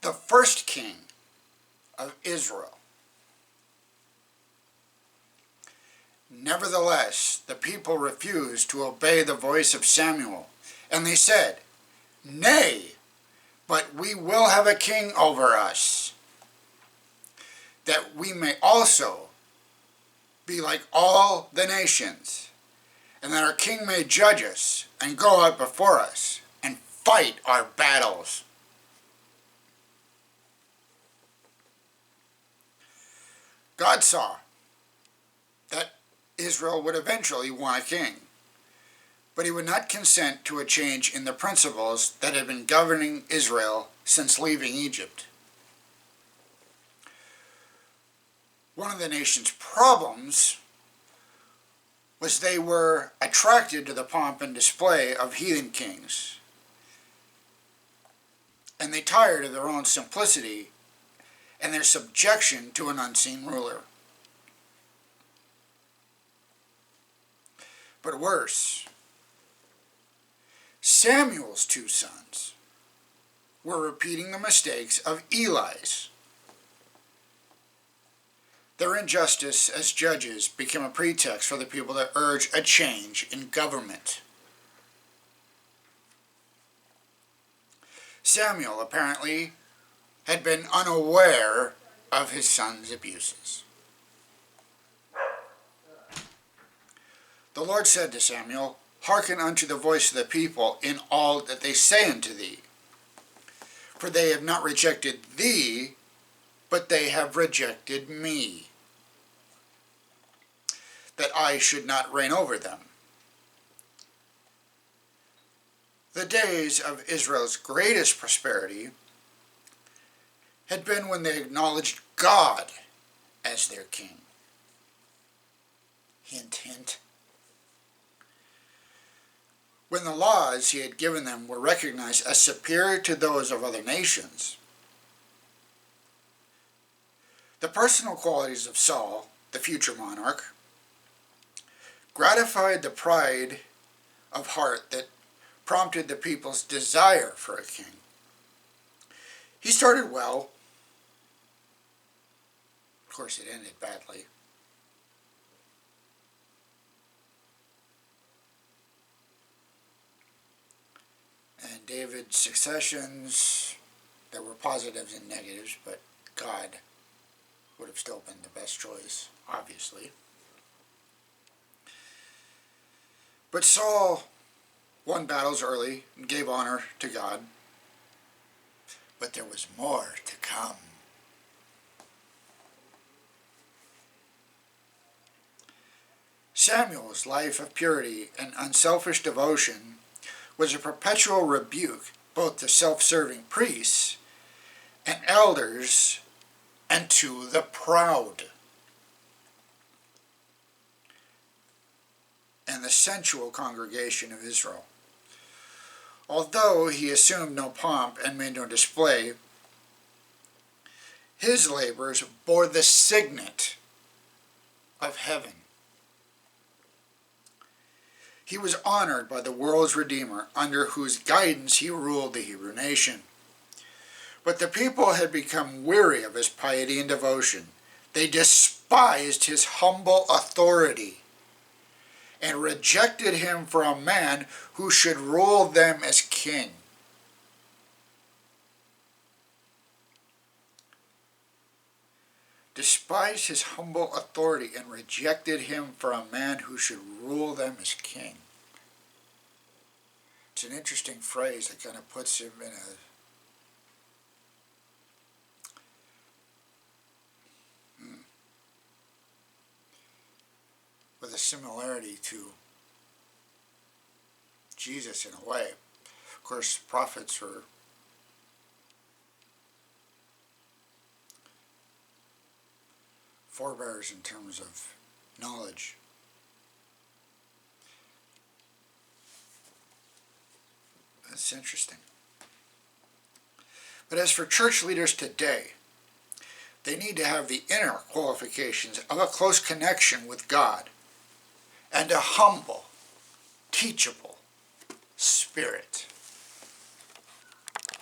the first king of Israel. Nevertheless, the people refused to obey the voice of Samuel, and they said, "Nay, but we will have a king over us, that we may also be like all the nations, and that our king may judge us and go out before us and fight our battles." God saw that Israel would eventually want a king, but he would not consent to a change in the principles that had been governing Israel since leaving Egypt. One of the nation's problems was they were attracted to the pomp and display of heathen kings, and they tired of their own simplicity and their subjection to an unseen ruler. But worse, Samuel's two sons were repeating the mistakes of Eli's. Their injustice as judges became a pretext for the people to urge a change in government. Samuel apparently had been unaware of his son's abuses. The Lord said to Samuel, "Hearken unto the voice of the people in all that they say unto thee. For they have not rejected thee, but they have rejected me, that I should not reign over them." The days of Israel's greatest prosperity had been when they acknowledged God as their king. Hint, hint. When the laws he had given them were recognized as superior to those of other nations. The personal qualities of Saul, the future monarch, gratified the pride of heart that prompted the people's desire for a king. He started well. Of course, it ended badly. And David's successions, there were positives and negatives, but God would have still been the best choice, obviously. But Saul won battles early and gave honor to God. But there was more to come. Samuel's life of purity and unselfish devotion was a perpetual rebuke both to self-serving priests and elders and to the proud and the sensual congregation of Israel. Although he assumed no pomp and made no display, his labors bore the signet of heaven. He was honored by the world's Redeemer, under whose guidance he ruled the Hebrew nation. But the people had become weary of his piety and devotion. They despised his humble authority and rejected him for a man who should rule them as king. Despised his humble authority and rejected him for a man who should rule them as king. It's an interesting phrase that kind of puts him in with a similarity to Jesus in a way. Of course, prophets were forebears in terms of knowledge. That's interesting. But as for church leaders today, they need to have the inner qualifications of a close connection with God and a humble, teachable spirit.